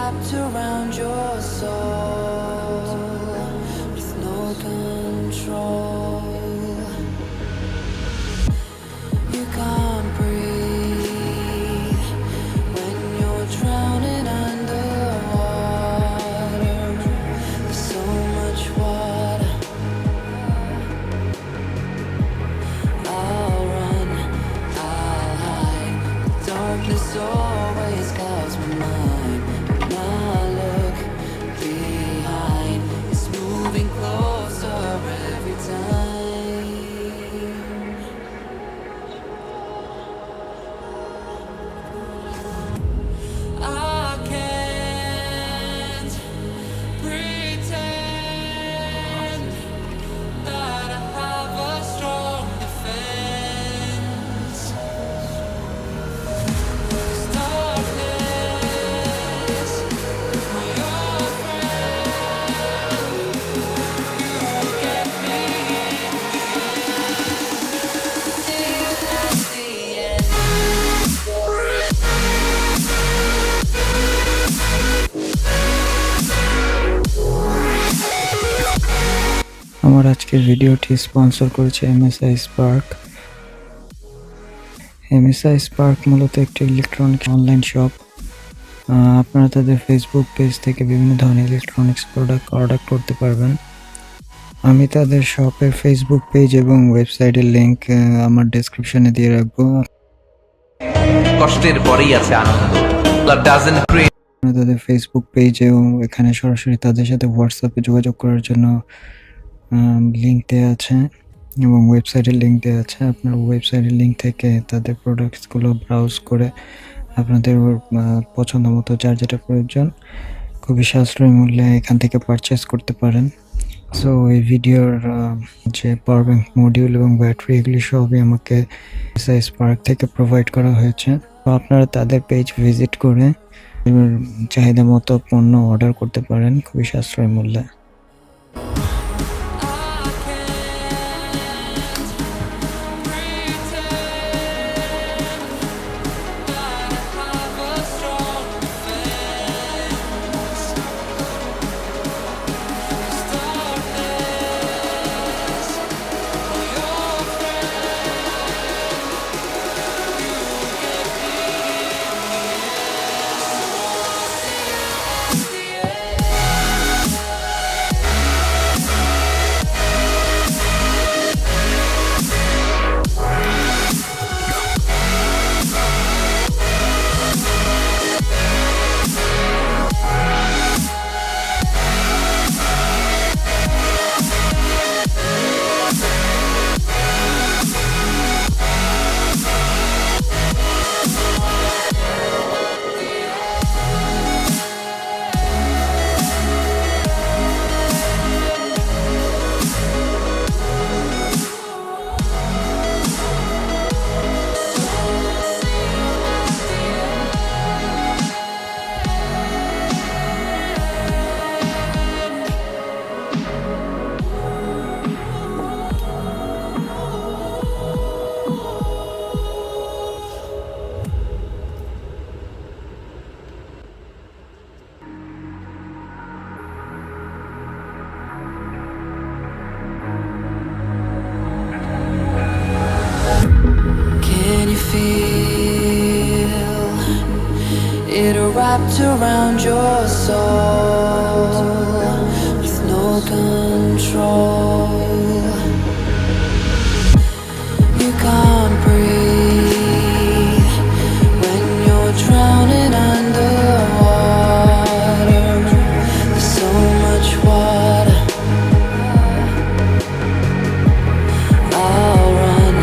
wrapped around your soul with no control. You can't breathe when you're drowning underwater. There's so much water. I'll run, I'll hide. The darkness always clouds my mind. When I look behind, it's moving closer every time. I can't pretend that I have a strong defense. 'Cause darkness, my old friend, you won't get me till that's the end. আমার আজকের ভিডিওটি sponsor করেছে MSI spark. MSI spark মূলত একটি electronic online shop. আপনারা তাদের Facebook page থেকে বিভিন্ন ধরনের ইলেকট্রনিক্স প্রোডাক্ট অর্ডার করতে পারবেন। আমি তাদের শপের ফেসবুক পেজ এবং ওয়েবসাইটের লিংক আমার ডেসক্রিপশনে দিয়ে রাখবো। কষ্টের পরেই আছে আনন্দ। Love doesn't create আপনারা তাদের ফেসবুক পেজ এবং এখানে সরাসরি তাদের সাথে হোয়াটসঅ্যাপে যোগাযোগ করার জন্য লিঙ্ক দেওয়া আছে এবং ওয়েবসাইটের লিঙ্ক দেওয়া আছে। আপনার ওয়েবসাইটের লিঙ্ক থেকে তাদের প্রোডাক্টসগুলো ব্রাউজ করে আপনাদের পছন্দ মতো যার যেটা প্রয়োজন খুবই সাশ্রয়ী মূল্যে এখান থেকে পারচেস করতে পারেন। সো এই ভিডিওর যে পাওয়ার ব্যাংক মডিউল এবং ব্যাটারি এগুলি সবই আমাকে এমএসআই স্পার্ক থেকে প্রোভাইড করা হয়েছে। তো আপনারা তাদের পেজ ভিজিট করে চাহিদা মতো পণ্য অর্ডার করতে পারেন খুবই সাশ্রয়ী মূল্যে। Can you feel it wrapped around your soul with no control? You can't breathe when you're drowning underwater. There's so much water. I'll run,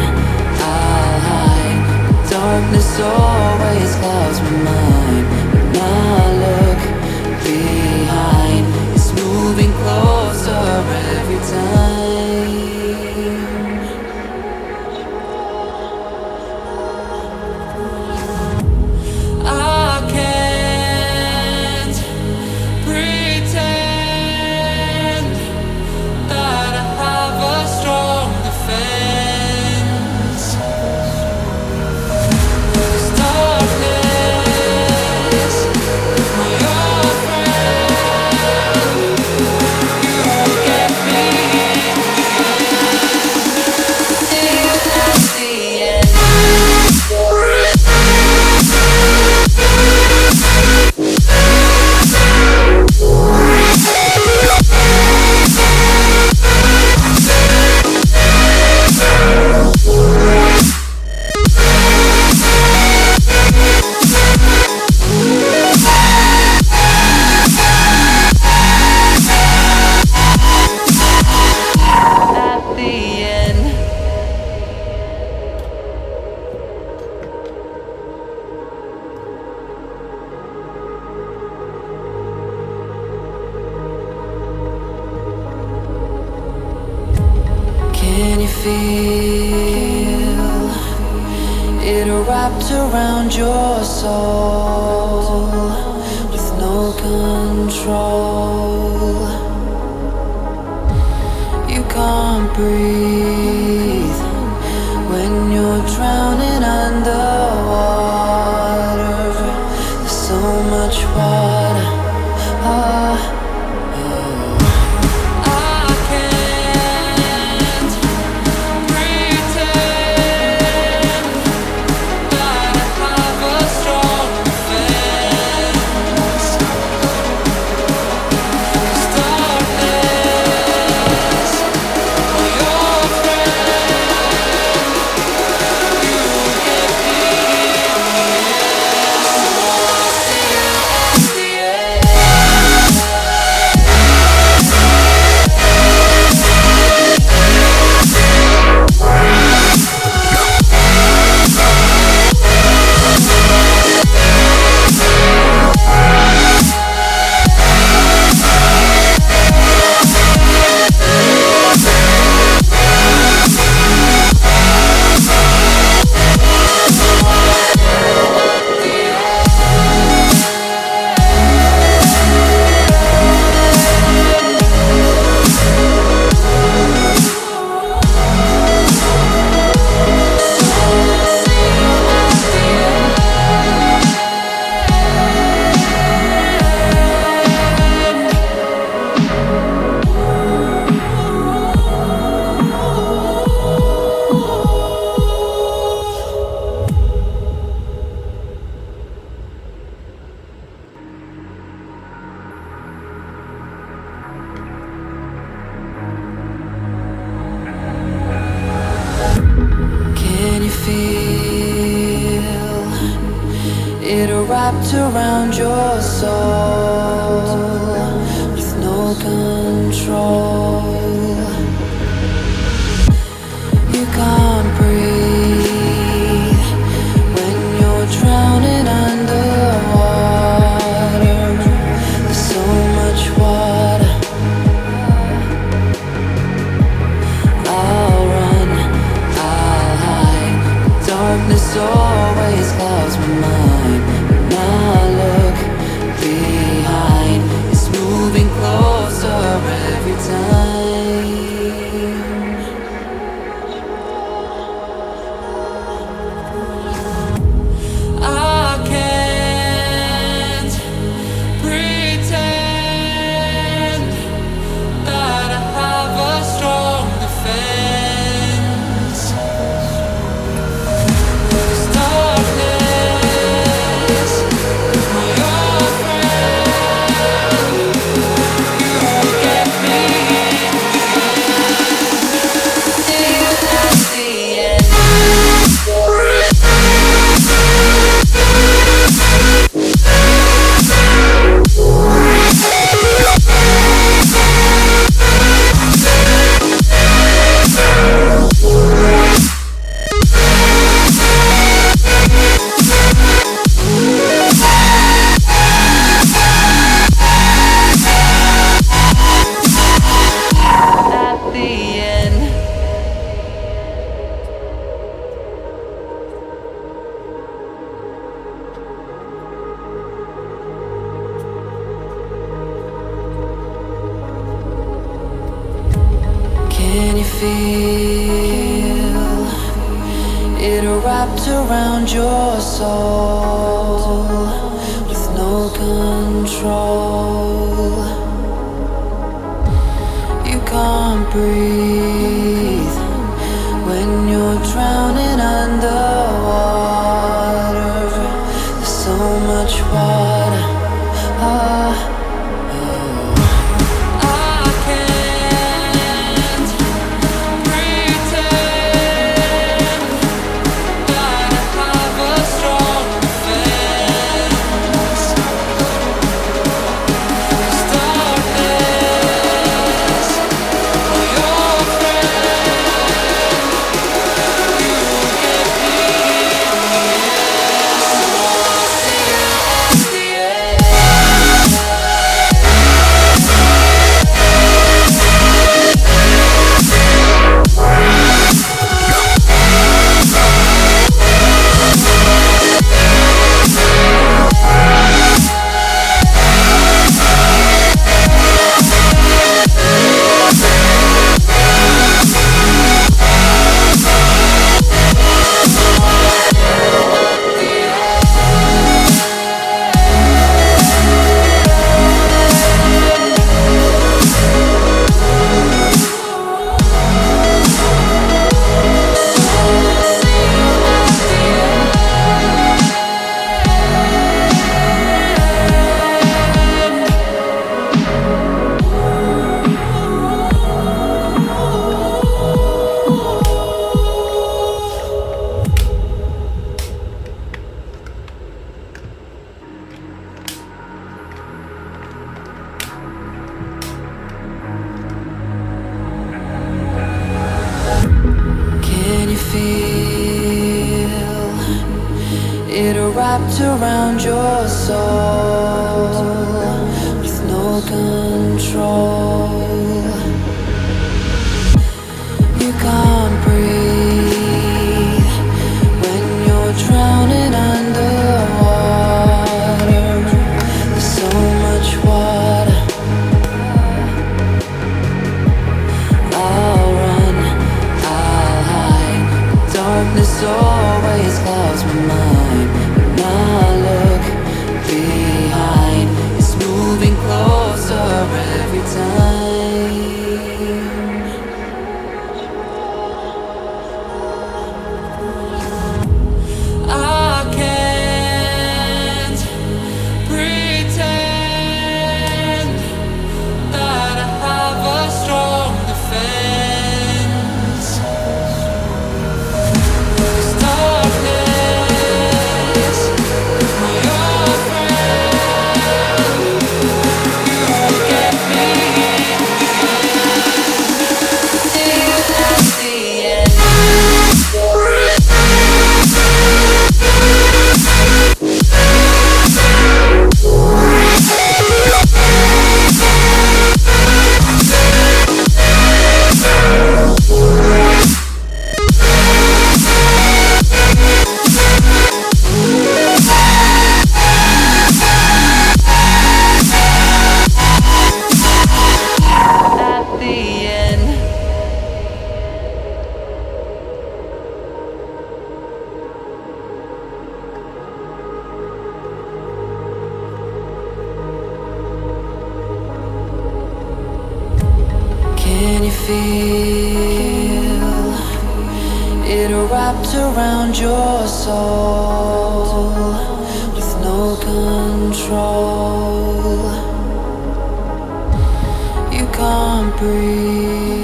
I'll hide. The darkness always clouds my mind. When I look behind, feel it wrapped around your soul with no control? You can't breathe when you're drowning underwater. There's so much water. I can't pretend that I have a strong defense. 'Cause darkness, for your friend, you get me in the end. See you at the end. Can you feel it wrapped around your soul with no control? You can't breathe when you're drowning underwater. There's so much water. I'll run, I'll hide. Darkness always clouds my mind. When I look behind, it's moving closer every time. I can't pretend that I have a strong defense. 'Cause darkness, for your friend, you get me in the end. See you at the end. At the end. Can you feel it wrapped around your soul with no control? You can't breathe when you're drowning underwater. There's so much water. I can't pretend that I have a strong defense. 'Cause darkness, for your wrapped around your soul with no control. You can't breathe when you're drowning underwater. There's so much water. I'll run, I'll hide. Darkness always clouds my mind. When I look behind, it's moving closer every time. I can't pretend that I have a strong defense. 'Cause darkness, my old friend, you will get me at the end. At the end. Can you feel it wrapped around your soul with no control? You can't breathe